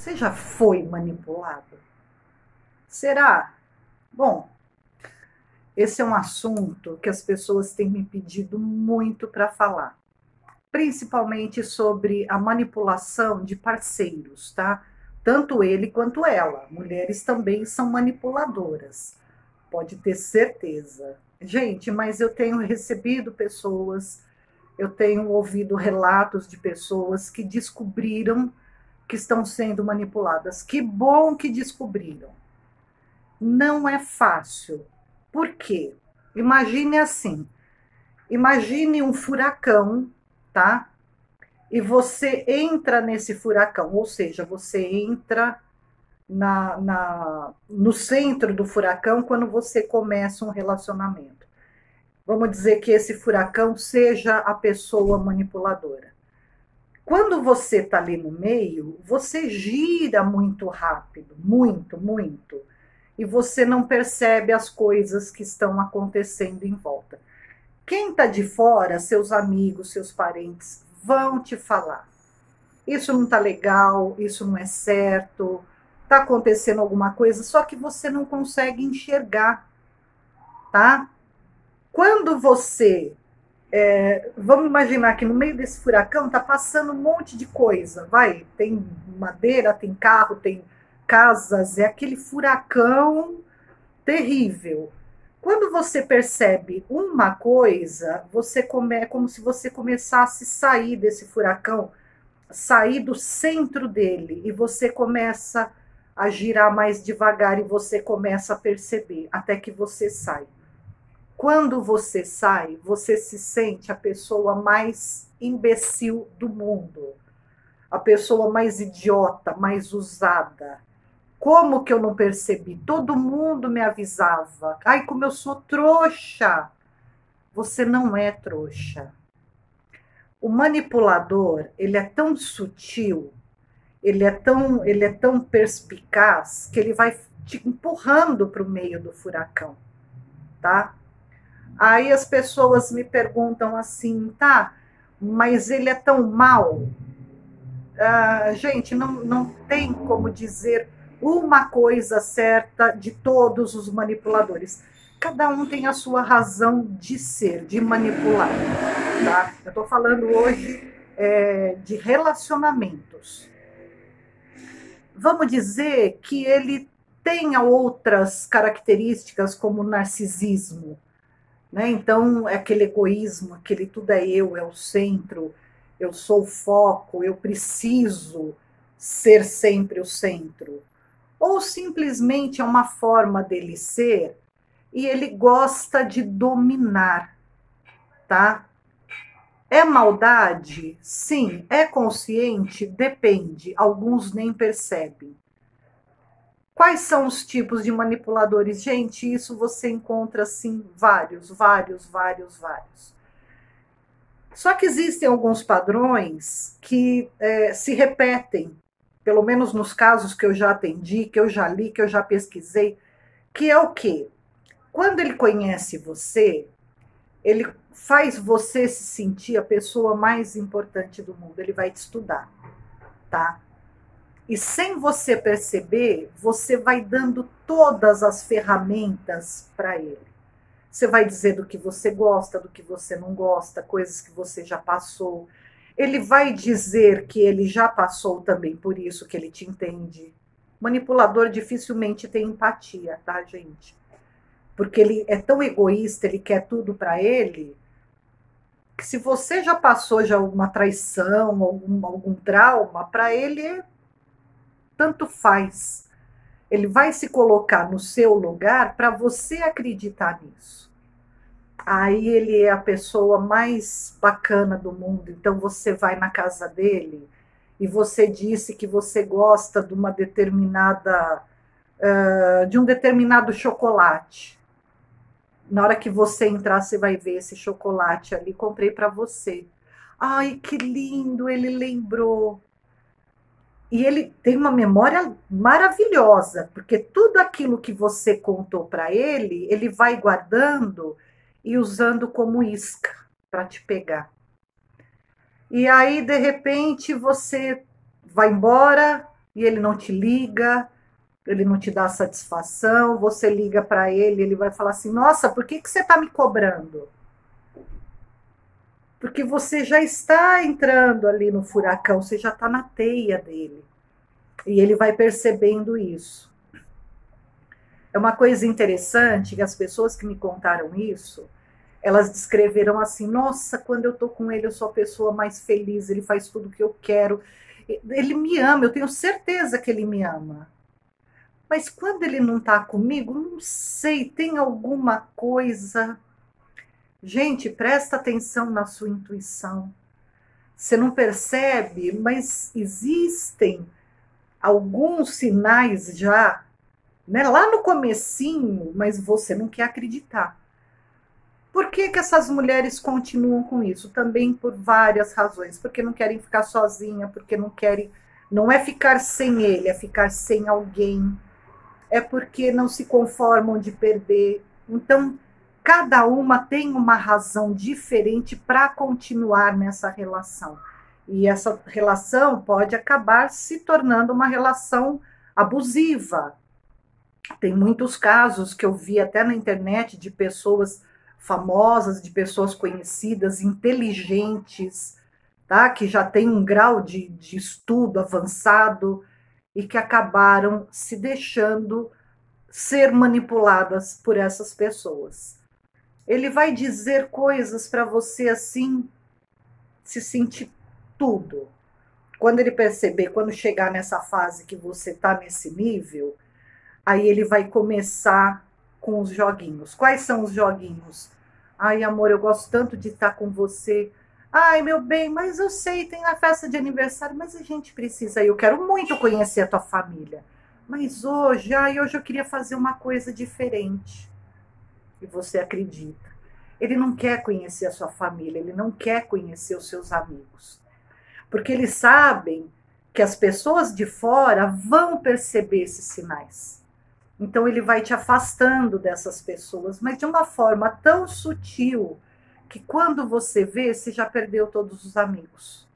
Você já foi manipulado? Será? Bom, esse é um assunto que as pessoas têm me pedido muito para falar, principalmente sobre a manipulação de parceiros, tá? Tanto ele quanto ela. Mulheres também são manipuladoras, pode ter certeza. Gente, mas eu tenho recebido pessoas, eu tenho ouvido relatos de pessoas que descobriram que estão sendo manipuladas. Que bom que descobriram. Não é fácil. Por quê? Imagine assim, imagine um furacão, tá? E você entra nesse furacão, ou seja, você entra no centro do furacão quando você começa um relacionamento. Vamos dizer que esse furacão seja a pessoa manipuladora. Quando você está ali no meio, você gira muito rápido, muito, muito, e você não percebe as coisas que estão acontecendo em volta. Quem está de fora, seus amigos, seus parentes, vão te falar. Isso não está legal, isso não é certo, está acontecendo alguma coisa, só que você não consegue enxergar, tá? Quando você vamos imaginar que no meio desse furacão tá passando um monte de coisa, vai, tem madeira, tem carro, tem casas, é aquele furacão terrível. Quando você percebe uma coisa, é como se você começasse a sair desse furacão, sair do centro dele, e você começa a girar mais devagar e você começa a perceber, até que você sai. Quando você sai, você se sente a pessoa mais imbecil do mundo, a pessoa mais idiota, mais usada. Como que eu não percebi? Todo mundo me avisava. Ai, como eu sou trouxa. Você não é trouxa. O manipulador, ele é tão sutil, ele é tão perspicaz que ele vai te empurrando para o meio do furacão, tá? Aí as pessoas me perguntam assim, tá, mas ele é tão mal? Gente, não tem como dizer uma coisa certa de todos os manipuladores. Cada um tem a sua razão de ser, de manipular, tá? Eu estou falando hoje de relacionamentos. Vamos dizer que ele tenha outras características, como o narcisismo, né? Então, é aquele egoísmo, aquele tudo é eu, é o centro, eu sou o foco, eu preciso ser sempre o centro. Ou simplesmente é uma forma dele ser e ele gosta de dominar, tá? É maldade? Sim. É consciente? Depende. Alguns nem percebem. Quais são os tipos de manipuladores? Gente, isso você encontra, assim, vários, vários, vários, vários. Só que existem alguns padrões que se repetem, pelo menos nos casos que eu já atendi, que eu já li, que eu já pesquisei, que é o quê? Quando ele conhece você, ele faz você se sentir a pessoa mais importante do mundo, ele vai te estudar, tá? E sem você perceber, você vai dando todas as ferramentas para ele. Você vai dizer do que você gosta, do que você não gosta, coisas que você já passou. Ele vai dizer que ele já passou também, por isso que ele te entende. Manipulador dificilmente tem empatia, tá, gente? Porque ele é tão egoísta, ele quer tudo para ele, que se você já passou já uma traição, algum trauma, para ele tanto faz. Ele vai se colocar no seu lugar para você acreditar nisso. Aí ele é a pessoa mais bacana do mundo, então você vai na casa dele e você disse que você gosta de uma determinada de um determinado chocolate. Na hora que você entrar, você vai ver esse chocolate ali, comprei para você. Ai, que lindo, ele lembrou. E ele tem uma memória maravilhosa, porque tudo aquilo que você contou para ele vai guardando e usando como isca para te pegar. E aí, de repente, você vai embora, e ele não te liga, ele não te dá satisfação, você liga para ele, ele vai falar assim: nossa, por que você está me cobrando? Porque você já está entrando ali no furacão, você já está na teia dele. E ele vai percebendo isso. É uma coisa interessante que as pessoas que me contaram isso, elas descreveram assim: nossa, quando eu tô com ele, eu sou a pessoa mais feliz, ele faz tudo o que eu quero. Ele me ama, eu tenho certeza que ele me ama. Mas quando ele não tá comigo, não sei, tem alguma coisa. Gente, presta atenção na sua intuição. Você não percebe, mas existem alguns sinais já, né, lá no comecinho, mas você não quer acreditar. Por que essas mulheres continuam com isso? Também por várias razões. Porque não querem ficar sozinha, porque não querem. Não é ficar sem ele, é ficar sem alguém. É porque não se conformam de perder. Então, cada uma tem uma razão diferente para continuar nessa relação. E essa relação pode acabar se tornando uma relação abusiva. Tem muitos casos que eu vi até na internet de pessoas famosas, de pessoas conhecidas, inteligentes, tá? Que já têm um grau de estudo avançado e que acabaram se deixando ser manipuladas por essas pessoas. Ele vai dizer coisas para você assim, se sentir tudo. Quando ele perceber, quando chegar nessa fase que você está nesse nível, aí ele vai começar com os joguinhos. Quais são os joguinhos? Ai, amor, eu gosto tanto de estar com você. Ai, meu bem, mas eu sei, tem a festa de aniversário, mas a gente precisa. Eu quero muito conhecer a tua família. Mas hoje eu queria fazer uma coisa diferente. E você acredita. Ele não quer conhecer a sua família, ele não quer conhecer os seus amigos. Porque eles sabem que as pessoas de fora vão perceber esses sinais. Então ele vai te afastando dessas pessoas, mas de uma forma tão sutil que quando você vê, você já perdeu todos os amigos.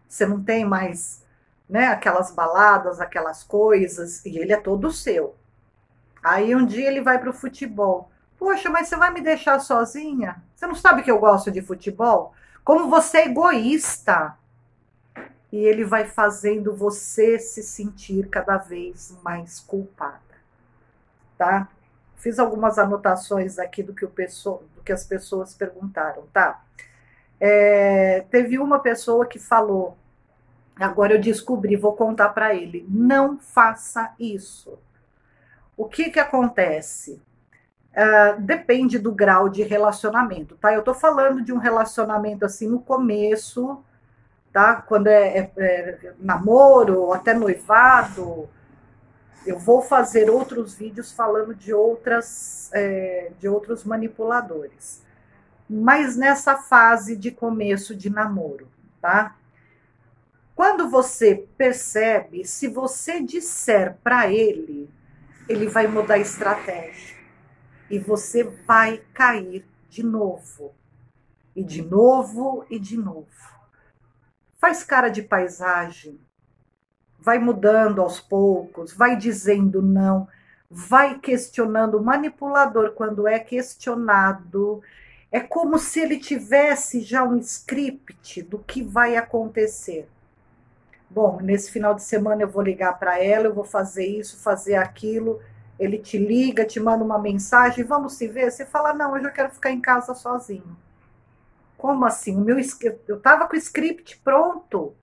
Você não tem mais, né, aquelas baladas, aquelas coisas, e ele é todo seu. Aí um dia ele vai para o futebol. Poxa, mas você vai me deixar sozinha? Você não sabe que eu gosto de futebol? Como você é egoísta. E ele vai fazendo você se sentir cada vez mais culpada. Tá? Fiz algumas anotações aqui do que as pessoas perguntaram, tá? Teve uma pessoa que falou, agora eu descobri, vou contar para ele, não faça isso. O que acontece? Depende do grau de relacionamento, tá? Eu tô falando de um relacionamento assim no começo, tá? Quando é namoro ou até noivado. Eu vou fazer outros vídeos falando de outros manipuladores. Mas nessa fase de começo de namoro, tá? Quando você percebe, se você disser para ele, ele vai mudar a estratégia. E você vai cair de novo. E de novo, e de novo. Faz cara de paisagem. Vai mudando aos poucos, vai dizendo não, vai questionando. O manipulador, quando é questionado, é como se ele tivesse já um script do que vai acontecer. Bom, nesse final de semana eu vou ligar para ela, eu vou fazer isso, fazer aquilo. Ele te liga, te manda uma mensagem, vamos se ver? Você fala, não, eu já quero ficar em casa sozinho. Como assim? Eu estava com o script pronto.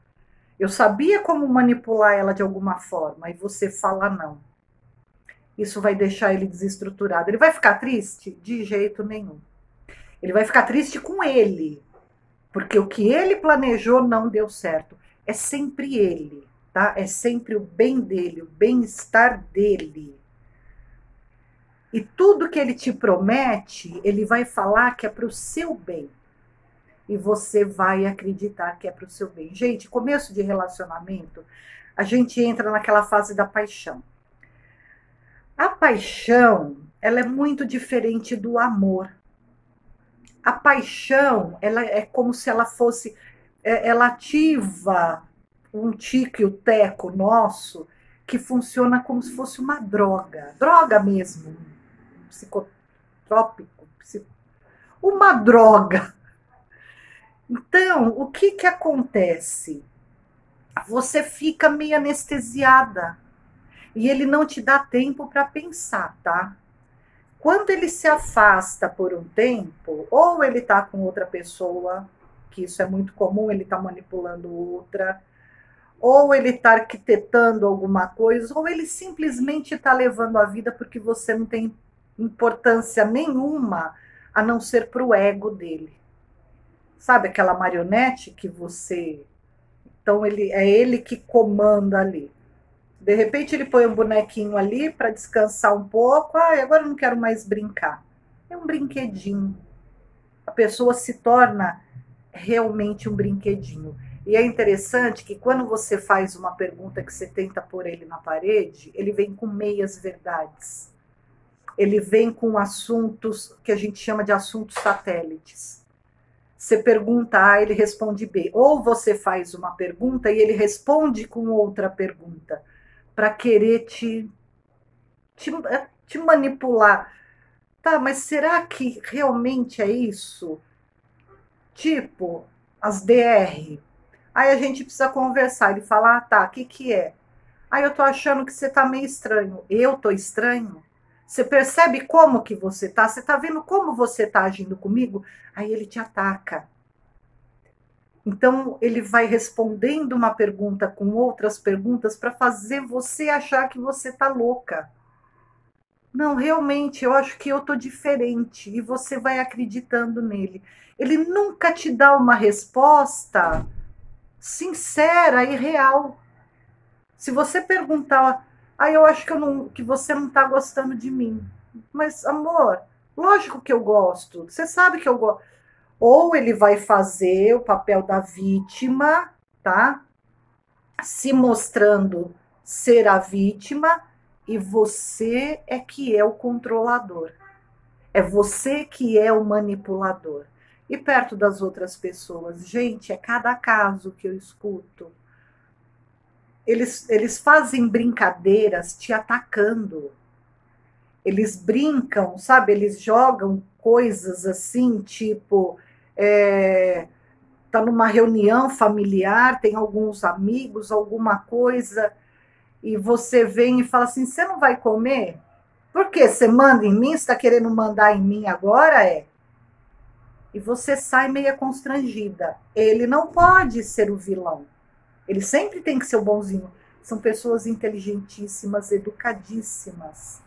Eu sabia como manipular ela de alguma forma, e você fala não. Isso vai deixar ele desestruturado. Ele vai ficar triste? De jeito nenhum. Ele vai ficar triste com ele, porque o que ele planejou não deu certo. É sempre ele, tá? É sempre o bem dele, o bem-estar dele. E tudo que ele te promete, ele vai falar que é para o seu bem. E você vai acreditar que é para o seu bem. Gente, começo de relacionamento, a gente entra naquela fase da paixão. A paixão, ela é muito diferente do amor. A paixão, ela é como se ela fosse, ela ativa um tique, o teco nosso, que funciona como se fosse uma droga mesmo, um psicotrópico, uma droga. Então, o que que acontece? Você fica meio anestesiada e ele não te dá tempo para pensar, tá? Quando ele se afasta por um tempo, ou ele tá com outra pessoa, que isso é muito comum, ele tá manipulando outra, ou ele tá arquitetando alguma coisa, ou ele simplesmente tá levando a vida porque você não tem importância nenhuma, a não ser pro ego dele. Sabe aquela marionete que você... Então é ele que comanda ali. De repente ele põe um bonequinho ali para descansar um pouco. Ah, agora eu não quero mais brincar. É um brinquedinho. A pessoa se torna realmente um brinquedinho. E é interessante que quando você faz uma pergunta que você tenta pôr ele na parede, ele vem com meias verdades. Ele vem com assuntos que a gente chama de assuntos satélites. Você pergunta A, ele responde B. Ou você faz uma pergunta e ele responde com outra pergunta, para querer te manipular. Tá, mas será que realmente é isso? Tipo, as DR. Aí a gente precisa conversar. Ele fala, ah, tá, o que que é? Aí eu tô achando que você tá meio estranho. Eu tô estranho? Você percebe como que você tá? Você tá vendo como você tá agindo comigo? Aí ele te ataca. Então, ele vai respondendo uma pergunta com outras perguntas para fazer você achar que você tá louca. Não, realmente, eu acho que eu tô diferente. E você vai acreditando nele. Ele nunca te dá uma resposta sincera e real. Se você perguntar, ah, eu acho que você não tá gostando de mim. Mas, amor, lógico que eu gosto. Você sabe que eu gosto. Ou ele vai fazer o papel da vítima, tá? Se mostrando ser a vítima, e você é que é o controlador. É você que é o manipulador. E perto das outras pessoas, gente, é cada caso que eu escuto. Eles fazem brincadeiras te atacando. Eles brincam, sabe? Eles jogam coisas assim, tipo, tá numa reunião familiar, tem alguns amigos, alguma coisa, e você vem e fala assim, você não vai comer? Por quê? Você manda em mim? Você está querendo mandar em mim agora? E você sai meia constrangida. Ele não pode ser o vilão. Ele sempre tem que ser o bonzinho. São pessoas inteligentíssimas, educadíssimas.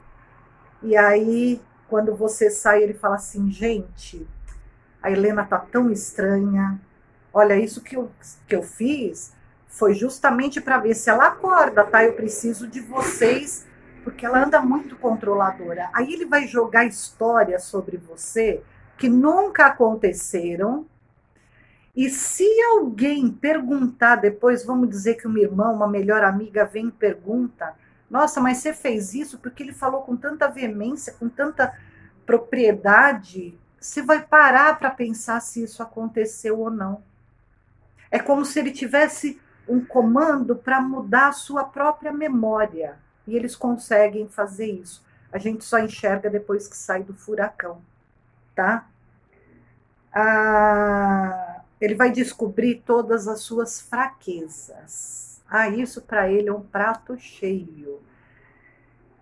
E aí, quando você sai, ele fala assim, gente, a Helena tá tão estranha. Olha, isso que eu fiz foi justamente para ver se ela acorda, tá? Eu preciso de vocês, porque ela anda muito controladora. Aí ele vai jogar histórias sobre você que nunca aconteceram. E se alguém perguntar depois, vamos dizer que uma irmã, uma melhor amiga vem e pergunta, nossa, mas você fez isso porque ele falou com tanta veemência, com tanta propriedade, você vai parar para pensar se isso aconteceu ou não. É como se ele tivesse um comando para mudar a sua própria memória. E eles conseguem fazer isso. A gente só enxerga depois que sai do furacão, tá? Ele vai descobrir todas as suas fraquezas. Isso para ele é um prato cheio.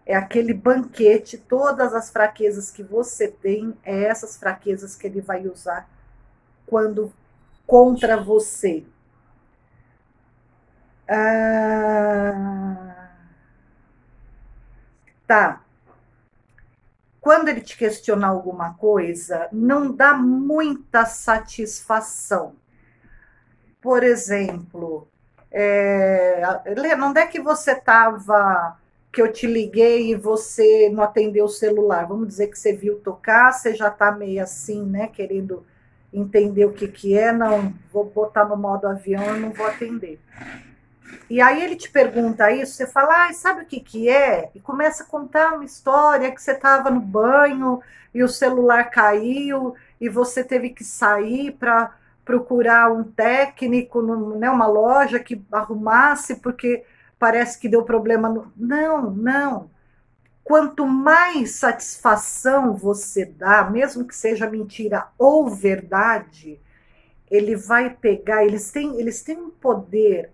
É aquele banquete, todas as fraquezas que você tem, é essas fraquezas que ele vai usar quando contra você. Tá. Quando ele te questionar alguma coisa, não dá muita satisfação. Por exemplo, Helena, onde é que você estava que eu te liguei e você não atendeu o celular? Vamos dizer que você viu tocar, você já está meio assim, né, querendo entender o que que é, não, vou botar no modo avião, eu não vou atender. E aí ele te pergunta isso, você fala, sabe o que que é? E começa a contar uma história que você estava no banho e o celular caiu e você teve que sair para procurar um técnico, né, uma loja que arrumasse, porque parece que deu problema no... Não, não. Quanto mais satisfação você dá, mesmo que seja mentira ou verdade, ele vai pegar, eles têm um poder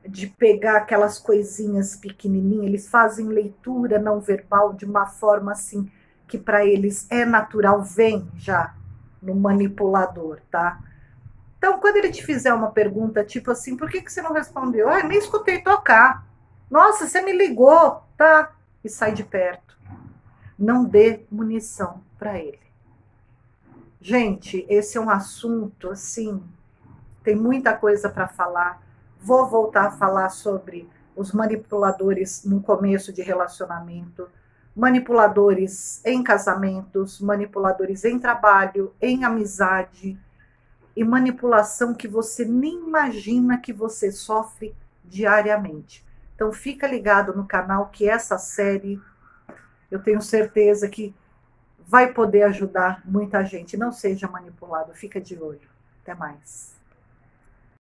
de pegar aquelas coisinhas pequenininhas, eles fazem leitura não verbal de uma forma assim, que para eles é natural, vem já no manipulador, tá? Então, quando ele te fizer uma pergunta tipo assim, por que você não respondeu? Ah, nem escutei tocar. Nossa, você me ligou, tá? E sai de perto. Não dê munição para ele. Gente, esse é um assunto, assim, tem muita coisa para falar. Vou voltar a falar sobre os manipuladores no começo de relacionamento, manipuladores em casamentos, manipuladores em trabalho, em amizade, e manipulação que você nem imagina que você sofre diariamente. Então fica ligado no canal que essa série, eu tenho certeza que vai poder ajudar muita gente. Não seja manipulado, fica de olho. Até mais.